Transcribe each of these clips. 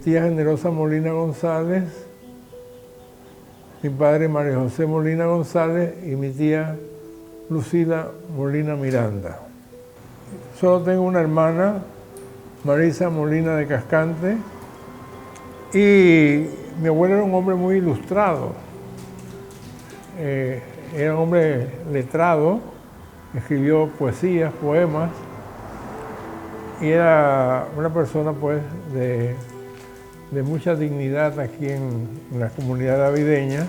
tía Generosa Molina González, mi padre María José Molina González y mi tía Lucila Molina Miranda. Solo tengo una hermana, Marisa Molina de Cascante, y mi abuelo era un hombre muy ilustrado. Era un hombre letrado, escribió poesías, poemas, y era una persona pues de mucha dignidad aquí en la comunidad navideña,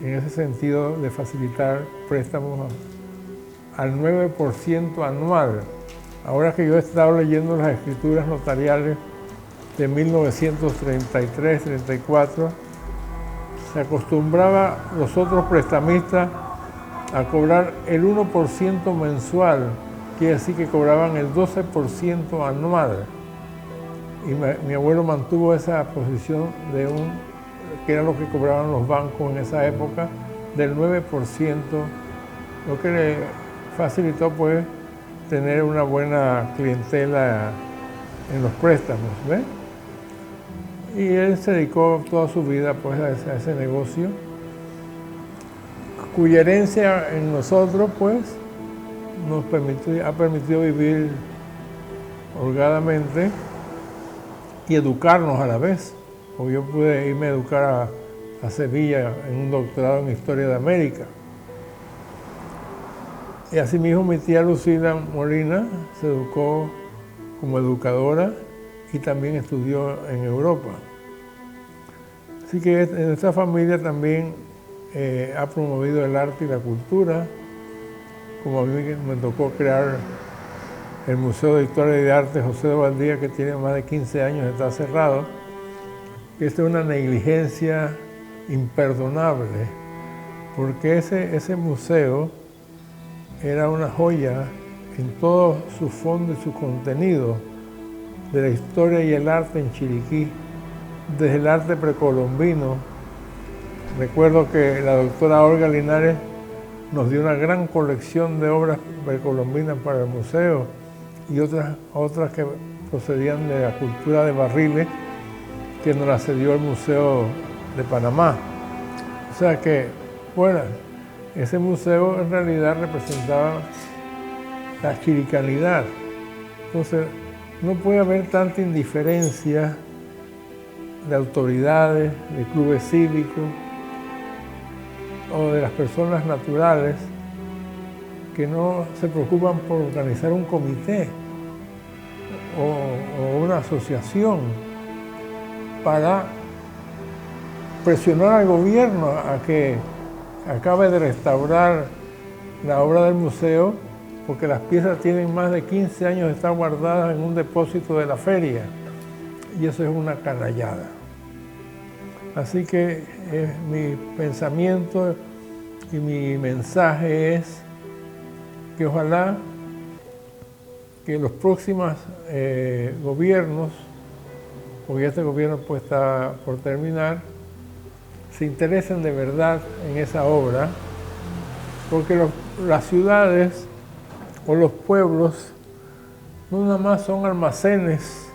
en ese sentido de facilitar préstamos al 9% anual. Ahora que yo he estado leyendo las escrituras notariales de 1933-34, se acostumbraba los otros prestamistas a cobrar el 1% mensual, quiere decir que cobraban el 12% anual. Y mi abuelo mantuvo esa posición que era lo que cobraban los bancos en esa época, del 9%, lo que le facilitó pues tener una buena clientela en los préstamos, ¿ves? Y él se dedicó toda su vida pues a ese negocio, cuya herencia en nosotros pues ha permitido vivir holgadamente y educarnos a la vez. Porque yo pude irme a educar a Sevilla en un doctorado en Historia de América. Y asimismo mi tía Lucila Molina se educó como educadora y también estudió en Europa. Así que en esta familia también ha promovido el arte y la cultura, como a mí me tocó crear el Museo de Historia y de Arte José de Valdía, que tiene más de 15 años, está cerrado. Esta es una negligencia imperdonable, porque ese museo era una joya en todo su fondo y su contenido de la historia y el arte en Chiriquí, desde el arte precolombino. Recuerdo que la doctora Olga Linares nos dio una gran colección de obras precolombinas para el museo y otras que procedían de la cultura de barriles que nos la cedió el Museo de Panamá. O sea que, bueno, ese museo en realidad representaba la chiricanidad. Entonces, no puede haber tanta indiferencia de autoridades, de clubes cívicos o de las personas naturales que no se preocupan por organizar un comité o una asociación para presionar al gobierno a que acabe de restaurar la obra del museo, porque las piezas tienen más de 15 años de estar guardadas en un depósito de la feria, y eso es una canallada. Así que mi pensamiento y mi mensaje es que ojalá que los próximos gobiernos, porque este gobierno pues está por terminar, se interesen de verdad en esa obra, porque las ciudades o los pueblos no nada más son almacenes,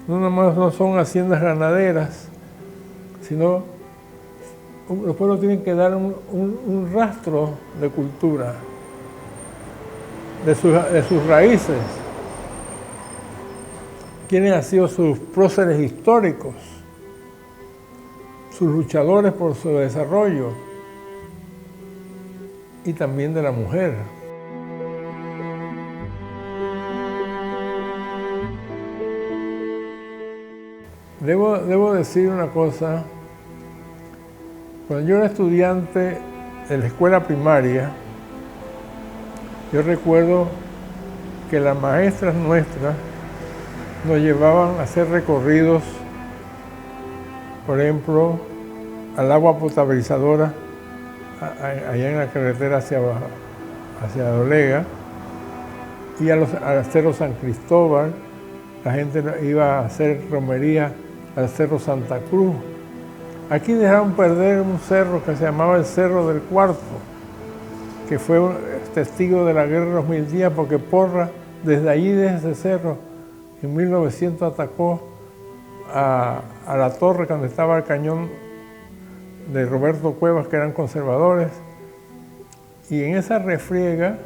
no nada más no son haciendas ganaderas, sino los pueblos tienen que dar un rastro de cultura, de sus raíces, quiénes han sido sus próceres históricos, sus luchadores por su desarrollo, y también de la mujer. Debo decir una cosa. Cuando yo era estudiante de la escuela primaria, yo recuerdo que las maestras nuestras nos llevaban a hacer recorridos, por ejemplo, al agua potabilizadora, allá en la carretera hacia Dolega, y al Cerro San Cristóbal. La gente iba a hacer romería al Cerro Santa Cruz. Aquí dejaron perder un cerro que se llamaba el Cerro del Cuarto, que fue testigo de la Guerra de los 1000 días, porque Porras, desde allí, desde ese cerro, en 1900 atacó a la torre donde estaba el cañón de Roberto Cuevas, que eran conservadores, y en esa refriega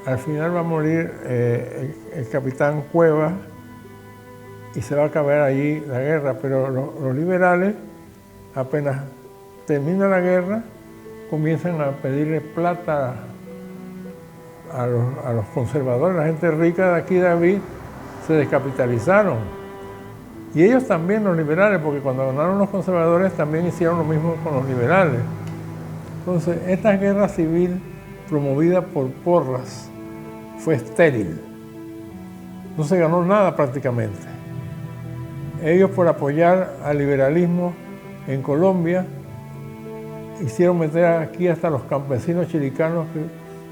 al final va a morir el capitán Cuevas y se va a acabar allí la guerra, pero los liberales, apenas termina la guerra, comienzan a pedirle plata a los conservadores. La gente rica de aquí, David, se descapitalizaron. Y ellos también, los liberales, porque cuando ganaron los conservadores también hicieron lo mismo con los liberales. Entonces, esta guerra civil promovida por Porras fue estéril. No se ganó nada prácticamente. Ellos, por apoyar al liberalismo en Colombia, hicieron meter aquí hasta los campesinos chiricanos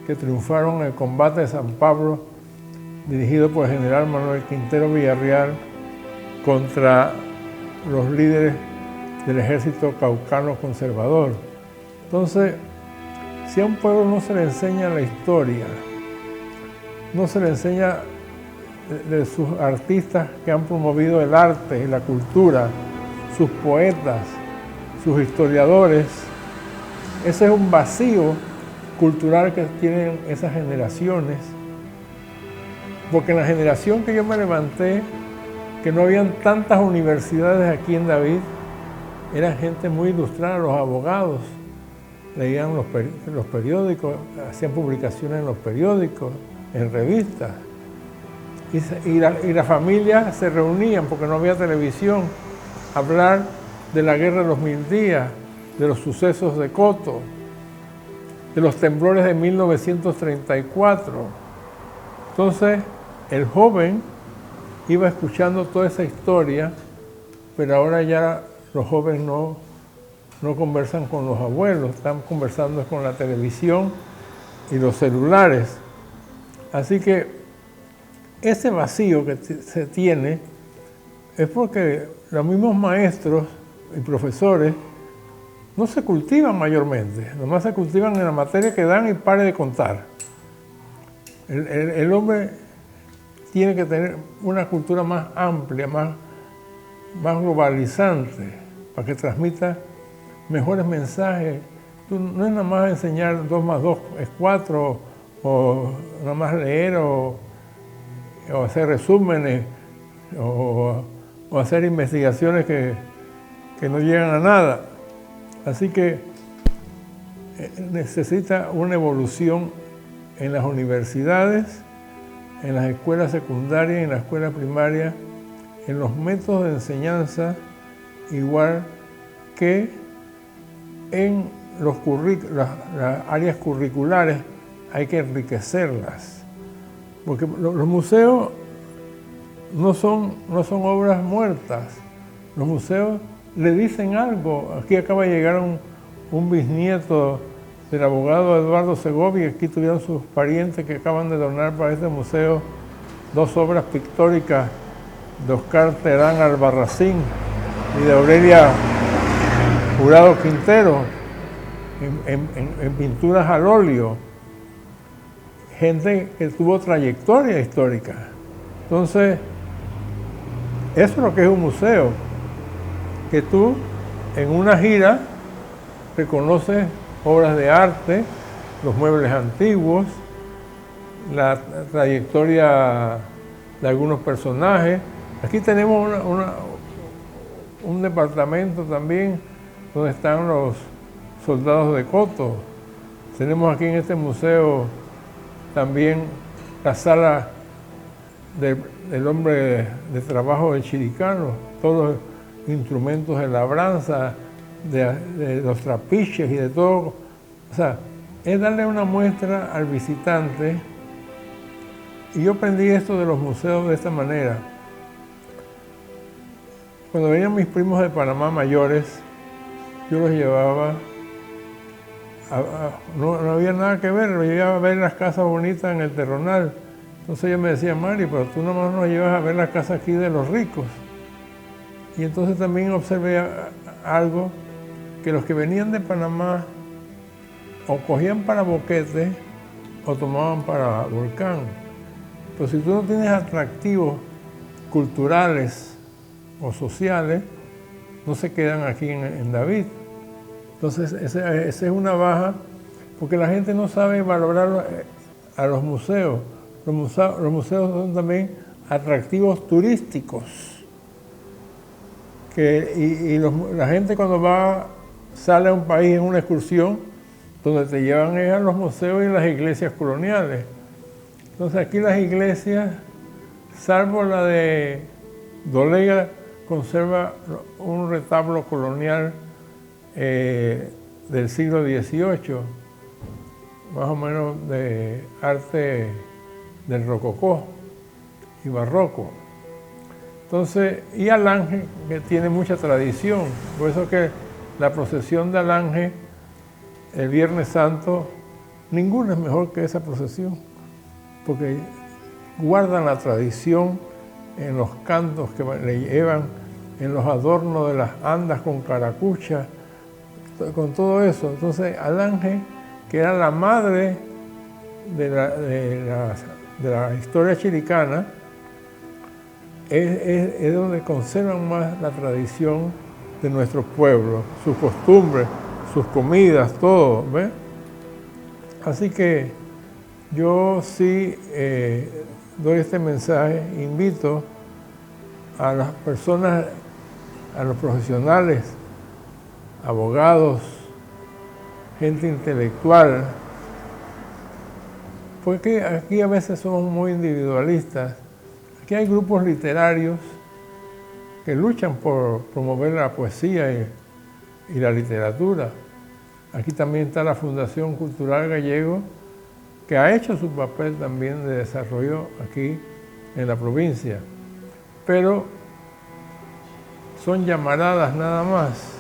que triunfaron en el combate de San Pablo, dirigido por el general Manuel Quintero Villarreal, contra los líderes del ejército caucano conservador. Entonces, si a un pueblo no se le enseña la historia, no se le enseña de sus artistas que han promovido el arte y la cultura, sus poetas, sus historiadores, ese es un vacío cultural que tienen esas generaciones. Porque en la generación que yo me levanté, que no habían tantas universidades aquí en David, eran gente muy ilustrada, los abogados leían los periódicos, hacían publicaciones en los periódicos, en revistas, y las familias se reunían, porque no había televisión, a hablar de la guerra de los 1000 días, de los sucesos de Coto, de los temblores de 1934. Entonces, el joven iba escuchando toda esa historia, pero ahora ya los jóvenes no conversan con los abuelos, están conversando con la televisión y los celulares. Así que ese vacío que se tiene es porque los mismos maestros y profesores no se cultivan mayormente, nomás se cultivan en la materia que dan y pare de contar. El hombre tiene que tener una cultura más amplia, más globalizante, para que transmita mejores mensajes. No es nada más enseñar 2 más 2 es 4, o nada más leer, o hacer resúmenes, o hacer investigaciones que no llegan a nada. Así que necesita una evolución en las universidades, en las escuelas secundarias y en la escuela primaria, en los métodos de enseñanza, igual que en las áreas curriculares, hay que enriquecerlas. Porque los museos no son obras muertas. Los museos le dicen algo. Aquí acaba de llegar un bisnieto del abogado Eduardo Segovia, y aquí tuvieron sus parientes que acaban de donar para este museo 2 obras pictóricas de Oscar Terán Albarracín y de Aurelia Jurado Quintero, en pinturas al óleo. Gente que tuvo trayectoria histórica. Entonces, eso es lo que es un museo, que tú en una gira reconoces obras de arte, los muebles antiguos, la trayectoria de algunos personajes. Aquí tenemos un departamento también donde están los soldados de Coto. Tenemos aquí en este museo también la sala del hombre de trabajo del chiricano, todos los instrumentos de labranza, de los trapiches y de todo. O sea, es darle una muestra al visitante. Y yo aprendí esto de los museos de esta manera. Cuando venían mis primos de Panamá mayores, yo los llevaba, no había nada que ver, los llevaba a ver las casas bonitas en el Terronal. Entonces ellos me decían, Mari, pero tú nomás nos llevas a ver las casas aquí de los ricos. Y entonces también observé algo, que los que venían de Panamá o cogían para Boquete o tomaban para Volcán. Pero si tú no tienes atractivos culturales o sociales no se quedan aquí en David. Entonces, esa es una baja, porque la gente no sabe valorar a los museos. Los museos son también atractivos turísticos. La gente cuando sale a un país en una excursión, donde te llevan a los museos y las iglesias coloniales. Entonces aquí las iglesias, salvo la de Dolega, conserva un retablo colonial del siglo XVIII, más o menos de arte del rococó y barroco. Entonces, y Alange, que tiene mucha tradición, por eso que la procesión de Alange, el Viernes Santo, ninguna es mejor que esa procesión, porque guardan la tradición en los cantos que le llevan, en los adornos de las andas con caracucha, con todo eso. Entonces, Alange, que era la madre de la historia chilicana, es donde conservan más la tradición de nuestro pueblo, sus costumbres, sus comidas, todo, ¿ves? Así que yo sí doy este mensaje, invito a las personas, a los profesionales, abogados, gente intelectual, porque aquí a veces somos muy individualistas. Aquí hay grupos literarios que luchan por promover la poesía y la literatura. Aquí también está la Fundación Cultural Gallego, que ha hecho su papel también de desarrollo aquí en la provincia. Pero son llamaradas nada más.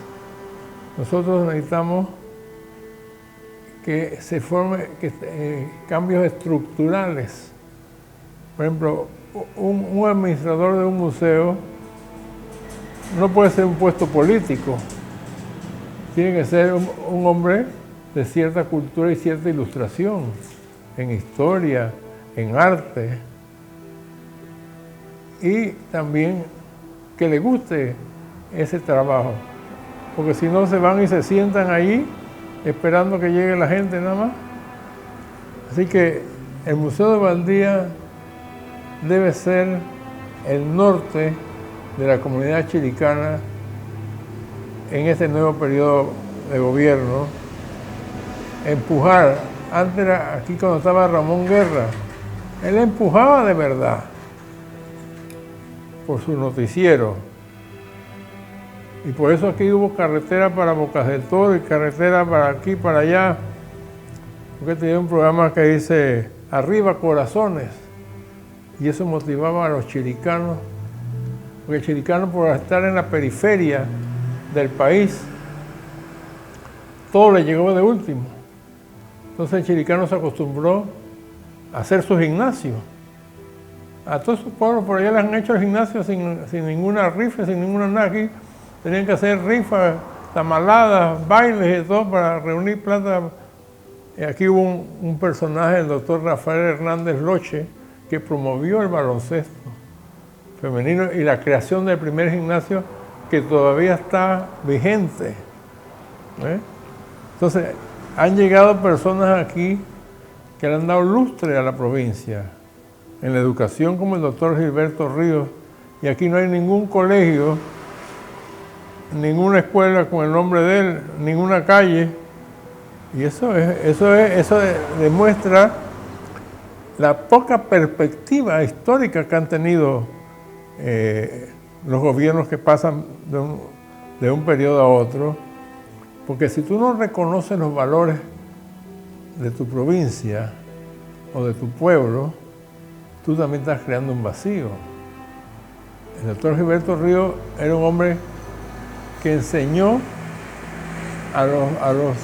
Nosotros necesitamos que se formen cambios estructurales. Por ejemplo, un administrador de un museo no puede ser un puesto político. Tiene que ser un hombre de cierta cultura y cierta ilustración, en historia, en arte, y también que le guste ese trabajo, porque si no se van y se sientan allí esperando que llegue la gente nada más. Así que el Museo de Valdía debe ser el norte de la comunidad chilicana en este nuevo periodo de gobierno. Empujar, antes era aquí cuando estaba Ramón Guerra, él empujaba de verdad por su noticiero. Y por eso aquí hubo carretera para Bocas del Toro y carretera para aquí, para allá. Porque tenía un programa que dice, arriba corazones. Y eso motivaba a los chilicanos, porque el chilicano, por estar en la periferia del país, todo le llegó de último. Entonces el chilicano se acostumbró a hacer su gimnasio. A todos sus pueblos por allá les han hecho el gimnasio sin ninguna rifa, sin ninguna nada. Aquí tenían que hacer rifas, tamaladas, bailes y todo para reunir plata. Y aquí hubo un personaje, el doctor Rafael Hernández Loche, que promovió el baloncesto femenino y la creación del primer gimnasio que todavía está vigente. Entonces, han llegado personas aquí que le han dado lustre a la provincia, en la educación, como el doctor Gilberto Ríos, y aquí no hay ningún colegio, ninguna escuela con el nombre de él, ninguna calle, y eso demuestra la poca perspectiva histórica que han tenido los gobiernos que pasan de un periodo a otro, porque si tú no reconoces los valores de tu provincia o de tu pueblo, tú también estás creando un vacío. El doctor Gilberto Ríos era un hombre que enseñó a los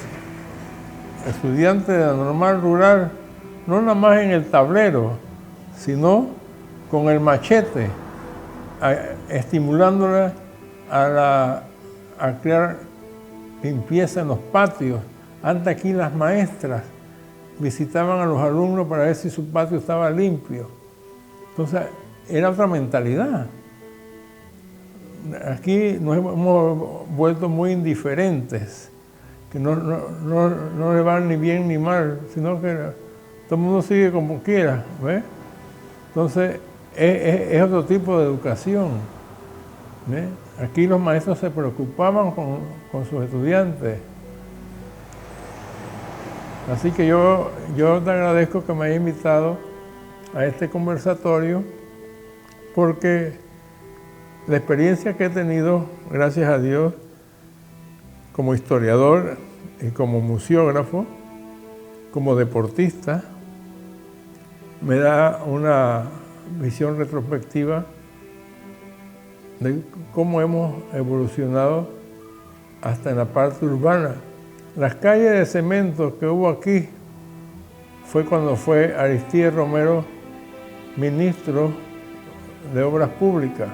estudiantes de la normal rural, no nada más en el tablero, sino con el machete, estimulándola a crear limpieza en los patios. Antes aquí las maestras visitaban a los alumnos para ver si su patio estaba limpio. Entonces, era otra mentalidad. aquí nos hemos vuelto muy indiferentes, que no le van ni bien ni mal, sino que todo el mundo sigue como quiera, ¿ves? Entonces, es otro tipo de educación, ¿ves? Aquí los maestros se preocupaban con sus estudiantes. Así que yo te agradezco que me hayas invitado a este conversatorio, porque la experiencia que he tenido, gracias a Dios, como historiador y como museógrafo, como deportista, me da una visión retrospectiva de cómo hemos evolucionado hasta en la parte urbana. Las calles de cemento que hubo aquí fue cuando fue Aristides Romero ministro de Obras Públicas.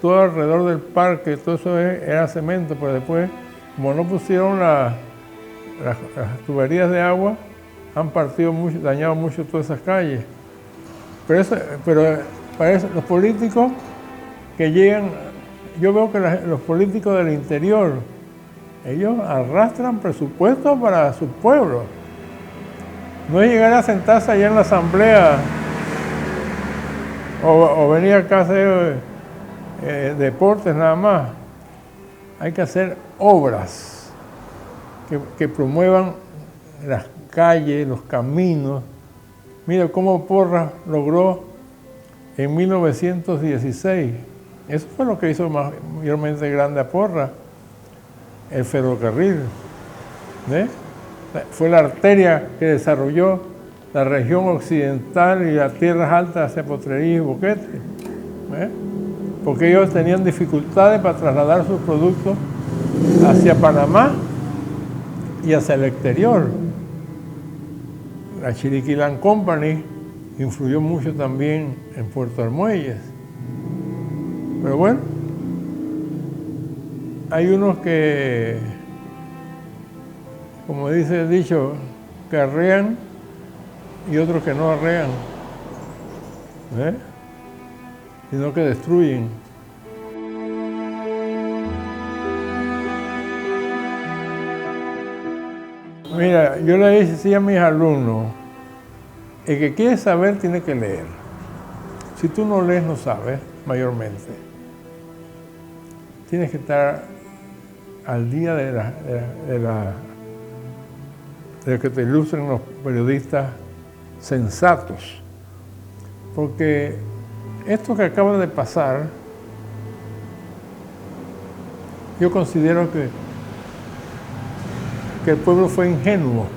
Todo alrededor del parque, todo eso era cemento, pero después, como no pusieron las tuberías de agua, han partido mucho, dañado mucho todas esas calles. Pero para eso, los políticos que llegan, yo veo que los políticos del interior, ellos arrastran presupuestos para su pueblo. No es llegar a sentarse allá en la asamblea o venir acá a hacer deportes nada más. Hay que hacer obras que promuevan las calles, los caminos. Mira cómo Porras logró en 1916. Eso fue lo que hizo mayormente grande a Porras, el ferrocarril. ¿Ves? Fue la arteria que desarrolló la región occidental y las tierras altas hacia Potrerillos y Boquete. ¿Ves? Porque ellos tenían dificultades para trasladar sus productos hacia Panamá y hacia el exterior. La Chiriquí Land Company influyó mucho también en Puerto Armuelles. Pero bueno, hay unos que, como dice el dicho, que arrean y otros que no arrean, ¿eh? Sino que destruyen. Mira, yo le decía a mis alumnos, el que quiere saber tiene que leer. Si tú no lees, no sabes, mayormente. Tienes que estar al día de lo que te ilustren los periodistas sensatos. Porque esto que acaba de pasar, yo considero que el pueblo fue ingenuo.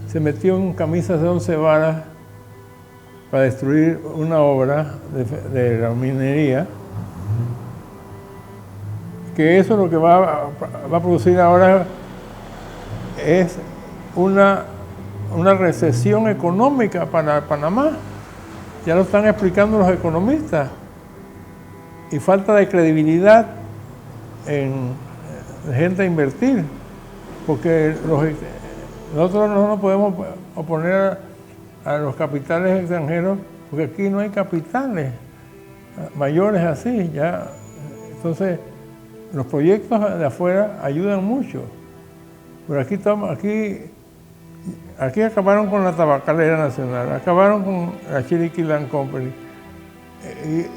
Se metió en camisas de 11 varas para destruir una obra de la minería, que eso lo que va a producir ahora es una recesión económica para Panamá. Ya lo están explicando los economistas. Y falta de credibilidad en gente a invertir, porque nosotros no nos podemos oponer a los capitales extranjeros, porque aquí no hay capitales mayores así. Ya. Entonces, los proyectos de afuera ayudan mucho. Pero aquí acabaron con la Tabacalera Nacional, acabaron con la Chiriquí Land Company,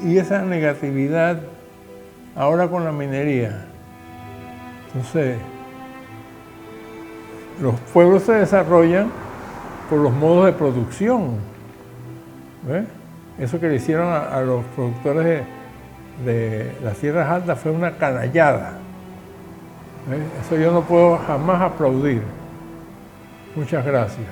y esa negatividad ahora con la minería. Entonces, los pueblos se desarrollan por los modos de producción. ¿Ves? Eso que le hicieron a los productores de las tierras altas fue una canallada. ¿Ves? Eso yo no puedo jamás aplaudir. Muchas gracias.